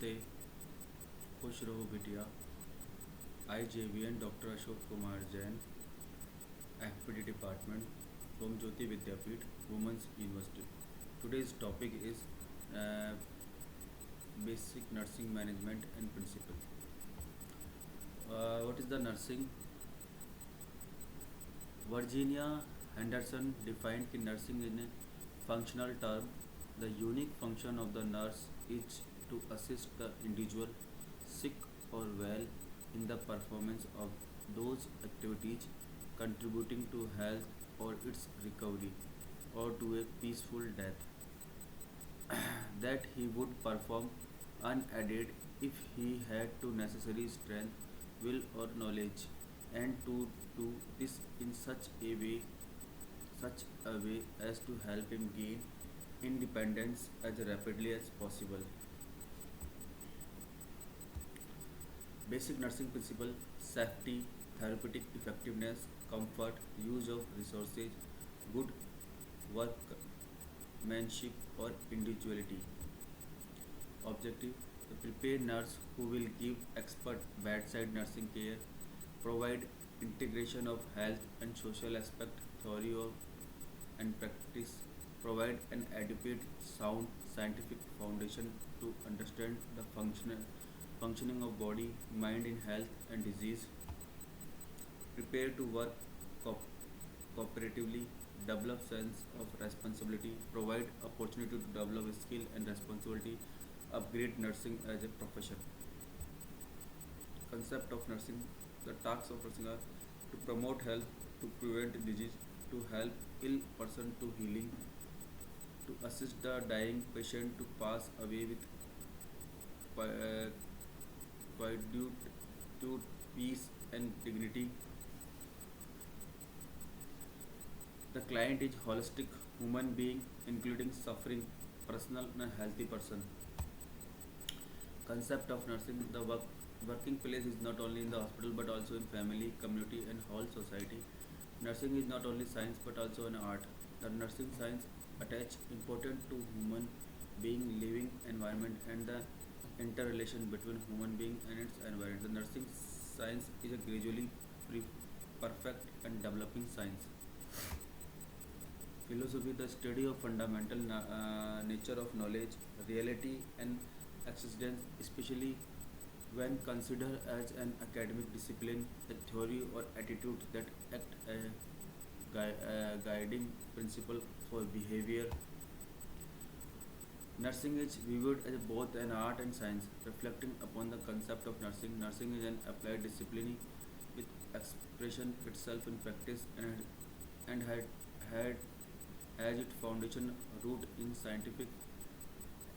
नमस्ते, खुश रहो बिटिया। I JVN Dr. Ashok Kumar Jain, FPD Department from Jyoti Vidyapeeth, Women's University. Today's topic is uh, basic nursing management and principle. What is the nursing? Virginia Henderson defined कि nursing in a functional term. The unique function of the nurse is to assist the individual, sick or well, in the performance of those activities contributing to health or its recovery or to a peaceful death that he would perform unaided if he had to necessary strength, will or knowledge, and to do this in such a way as to help him gain independence as rapidly as possible. Basic nursing principle: safety, therapeutic effectiveness, comfort, use of resources, good workmanship or individuality. Objective: to prepare nurse who will give expert bedside nursing care, provide integration of health and social aspect, theory of and practice, provide an adequate sound scientific foundation to understand the functioning of body, mind in health and disease, prepare to work co- cooperatively, develop sense of responsibility, provide opportunity to develop skill and responsibility, upgrade nursing as a profession. Concept of nursing: the tasks of nursing are to promote health, to prevent disease, to help ill person to healing, to assist the dying patient to pass away with quietude, peace and dignity. The client is holistic human being including suffering personal and healthy person. Concept of nursing: the working place is not only in the hospital but also in family, community and whole society. Nursing is not only science but also an art. The nursing science attach important to human being, living environment and the interrelation between human being and its environment. The nursing science is a gradually perfect and developing science. Philosophy: the study of fundamental nature of knowledge, reality and existence, especially when considered as an academic discipline, a theory or attitude that act a guiding principle for behavior. Nursing is viewed as both an art and science. Reflecting upon the concept of nursing, nursing is an applied discipline with expression itself in practice and had as its foundation root in scientific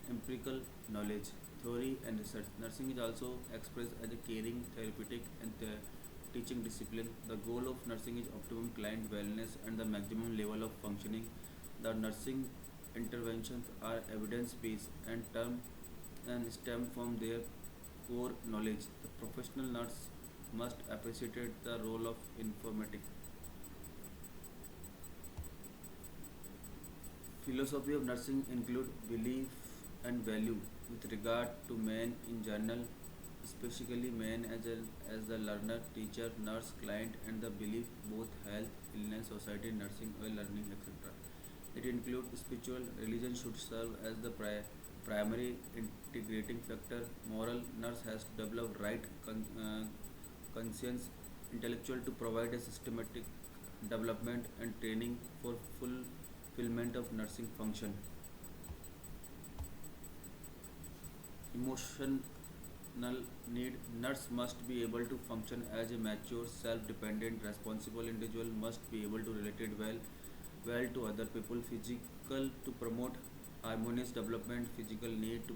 empirical knowledge, theory and research. Nursing is also expressed as a caring, therapeutic and teaching discipline. The goal of nursing is optimum client wellness and the maximum level of functioning. The nursing interventions are evidence-based and stem from their core knowledge. The professional nurse must appreciate the role of informatics. Philosophy of nursing include belief and value with regard to man in general, especially man as the learner, teacher, nurse, client, and the belief both health, illness, society, nursing, or learning, etc. It includes spiritual. Religion should serve as the primary integrating factor. Moral: nurse has to develop right conscience, intellectual to provide a systematic development and training for fulfillment of nursing function. Emotional need: nurse must be able to function as a mature, self-dependent, responsible individual. Must be able to relate well to other people. Physical to promote harmonious development. Physical need to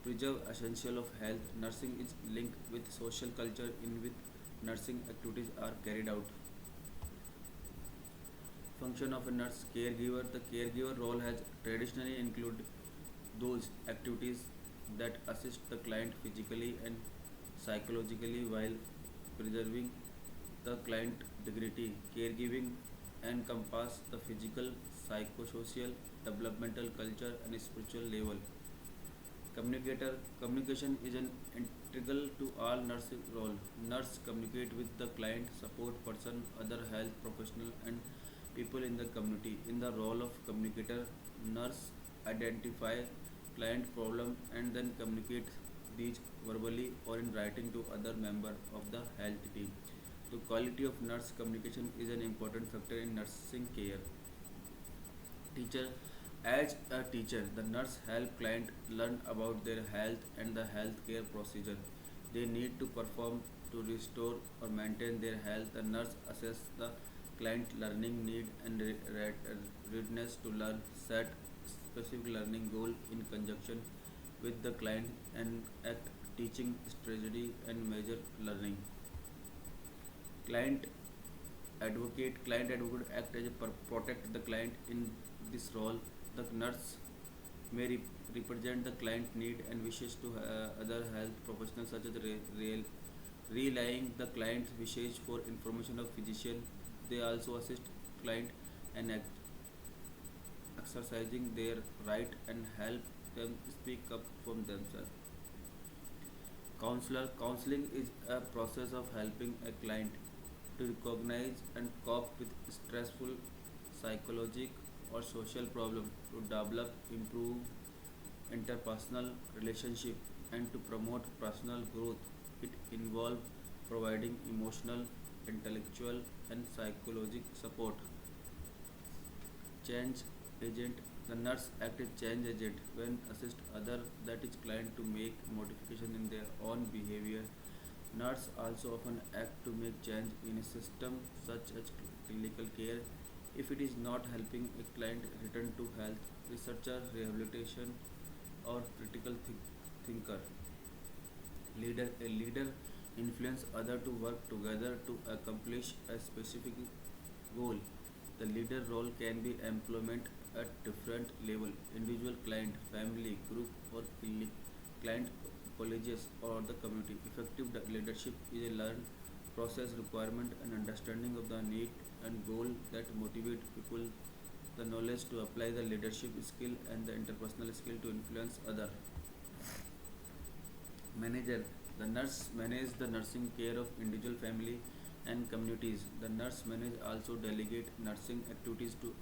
preserve essential of health. Nursing is linked with social culture in which nursing activities are carried out. Function of a nurse: caregiver. The caregiver role has traditionally included those activities that assist the client physically and psychologically while preserving the client dignity. Caregiving encompass the physical, psychosocial, developmental, culture and spiritual level. Communication is an integral to all nursing role. Nurse communicate with the client, support person, other health professional, and people in the community. In the role of communicator, nurse identify client problem and then communicate these verbally or in writing to other member of the health team. The quality of nurse communication is an important factor in nursing care. Teacher, as a teacher, the nurse help client learn about their health and the healthcare procedure they need to perform to restore or maintain their health. The nurse assess the client learning need and readiness to learn, set specific learning goal in conjunction with the client and act teaching strategy and measure learning. Client advocate act as a protect the client in this role. The nurse may represent the client need and wishes to other health professionals such as relaying the client's wishes for information of physician. They also assist client and exercising their right and help them speak up for themselves. Counseling is a process of helping a client to recognize and cope with stressful psychological or social problem, to develop improve interpersonal relationship and to promote personal growth. It involves providing emotional, intellectual and psychological support. Change agent, the nurse act as change agent when assist other, that is client, to make modification in their own behavior. Nurse also often act to make change in a system such as clinical care if it is not helping a client return to health. Researcher, rehabilitation or critical thinker. A leader influence other to work together to accomplish a specific goal. The leader role can be employment at different level, individual client, family, group or client, colleges or the community. Effective leadership is a learned process requirement and understanding of the need and goal that motivate people, the knowledge to apply the leadership skill and the interpersonal skill to influence other. Manager, the nurse manage the nursing care of individual family and communities. The nurse manager also delegate nursing activities to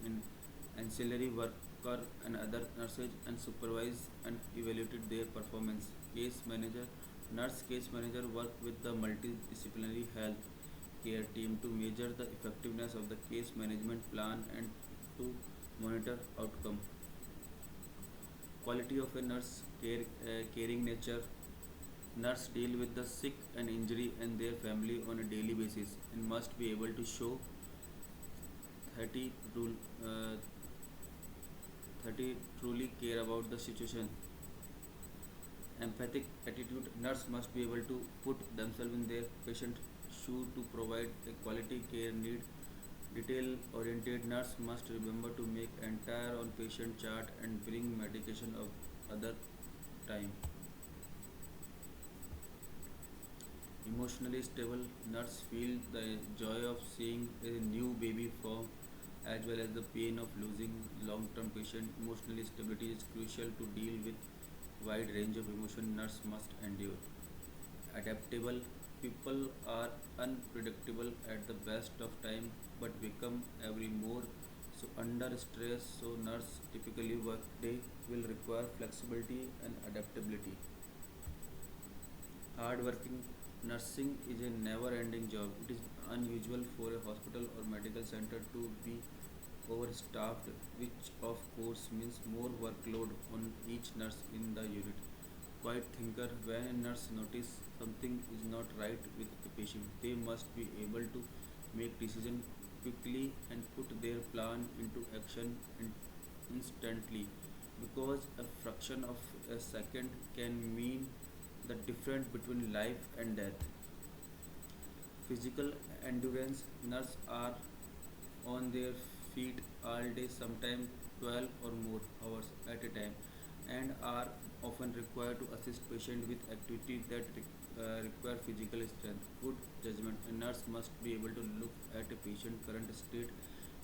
ancillary worker and other nurses and supervise and evaluate their performance. Case manager, nurse case manager work with the multidisciplinary health care team to measure the effectiveness of the case management plan and to monitor outcome. Quality of a nurse caring nature. Nurse deal with the sick and injury and their family on a daily basis and must be able to show 30 rule uh, 30 truly care about the situation. Empathic attitude, nurse must be able to put themselves in their patient shoe to provide a quality care need. Detail oriented, nurse must remember to make entire on patient chart and bring medication of other time. Emotionally stable, nurse feel the joy of seeing a new baby form as well as the pain of losing long-term patient. Emotionally stability is crucial to deal with wide range of emotion nurse must endure. Adaptable, people are unpredictable at the best of time but become every more so under stress, so nurse typically work day will require flexibility and adaptability. Hardworking, nursing is a never ending job. It is unusual for a hospital or medical center to be overstaffed, which of course means more workload on each nurse in the unit. Quiet thinker, when a nurse notice something is not right with the patient, they must be able to make decision quickly and put their plan into action instantly, because a fraction of a second can mean the difference between life and death. Physical endurance, nurses are on their feet all day, sometimes 12 or more hours at a time, and are often required to assist patients with activities that require physical strength. Good judgment, a nurse must be able to look at a patient's current state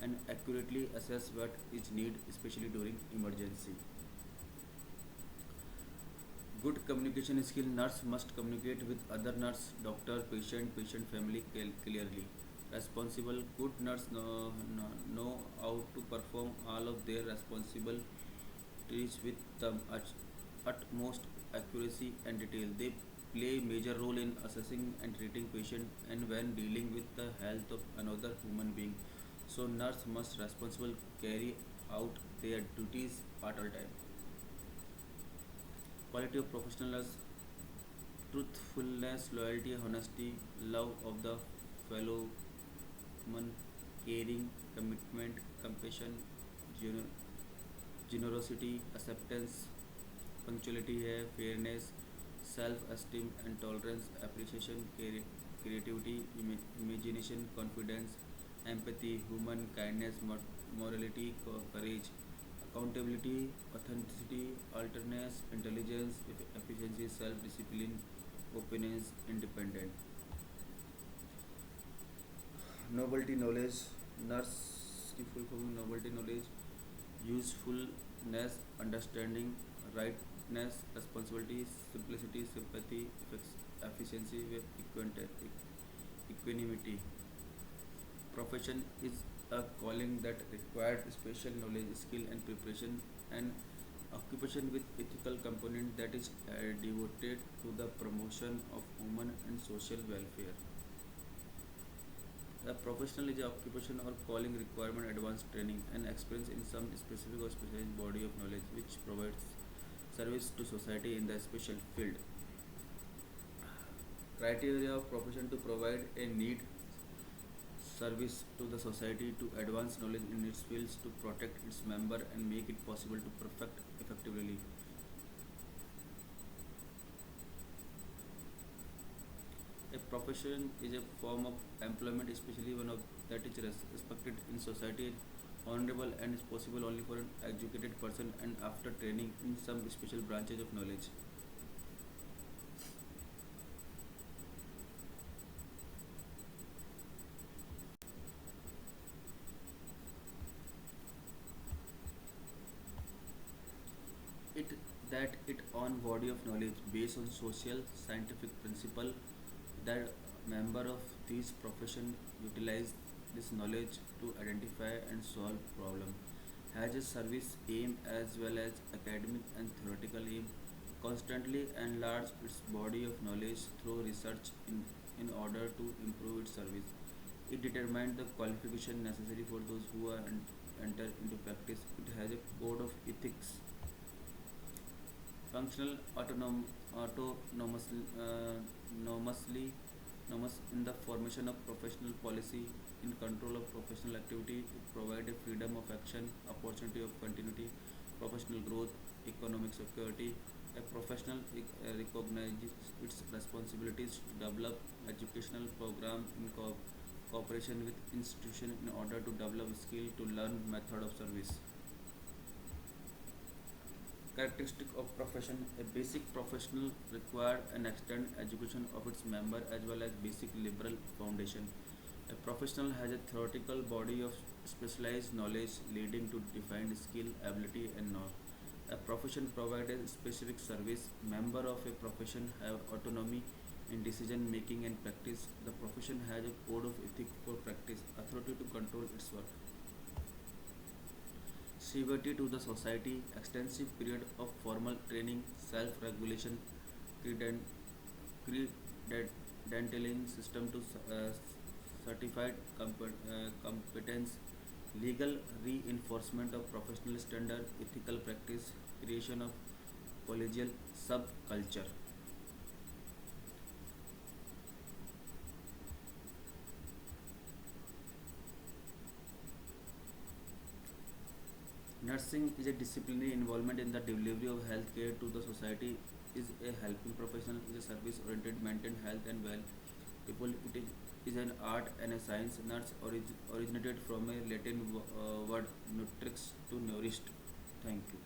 and accurately assess what is needed, especially during emergency. Good communication skill. Nurse must communicate with other nurse, doctor, patient family clearly. Responsible. Good nurse know how to perform all of their responsibilities with the utmost accuracy and detail. They play major role in assessing and treating patient and when dealing with the health of another human being. So nurse must responsible carry out their duties at all time. Quality of professionals: truthfulness, loyalty, honesty, love of the fellow man, caring, commitment, compassion, gener- generosity, acceptance, punctuality है, fairness, self-esteem and tolerance, appreciation, creativity, imagination, confidence, empathy, human kindness, morality, courage, accountability, authenticity, alertness, intelligence, efficiency, self-discipline, openness, independent. Novelty knowledge. Nurse की full form novelty knowledge, usefulness, understanding, rightness, responsibility, simplicity, sympathy, efficiency, equanimity. Profession is a calling that required special knowledge, skill, and preparation, and occupation with ethical component that is devoted to the promotion of human and social welfare. A professional is an occupation or calling requirement advanced training and experience in some specific or specialized body of knowledge which provides service to society in the special field. Criteria of profession: to provide a need service to the society, to advance knowledge in its fields, to protect its member and make it possible to perfect effectively. A profession is a form of employment, especially one of that is respected in society, honorable, and is possible only for an educated person and after training in some special branches of knowledge. It that it own body of knowledge based on social scientific principle that member of these profession utilize this knowledge to identify and solve problem, has a service aim as well as academic and theoretical aim, constantly enlarge its body of knowledge through research in order to improve its service. It determines the qualification necessary for those who are enter into practice. It has a code of ethics. Functional autonomously, autonomously in the formation of professional policy, in control of professional activity. It provides a freedom of action, opportunity of continuity, professional growth, economic security. A professional recognizes its responsibilities to develop educational program in cooperation with institution in order to develop skill to learn method of service. Characteristic of profession: a basic professional required an extended education of its member as well as basic liberal foundation. A professional has a theoretical body of specialized knowledge leading to defined skill, ability and know. A profession provides a specific service. Member of a profession have autonomy in decision making and practice. The profession has a code of ethics for practice, authority to control its work. Civility to the society, extensive period of formal training, self-regulation, creden- credentialing system to certified competence, legal reinforcement of professional standard, ethical practice, creation of collegial subculture. Nursing is a disciplinary involvement in the delivery of health care to the society. Is a helping profession, is a service oriented, maintain health and well people. Is an art and a science. Nurse originated from a Latin word nutrix, to nourished. Thank you.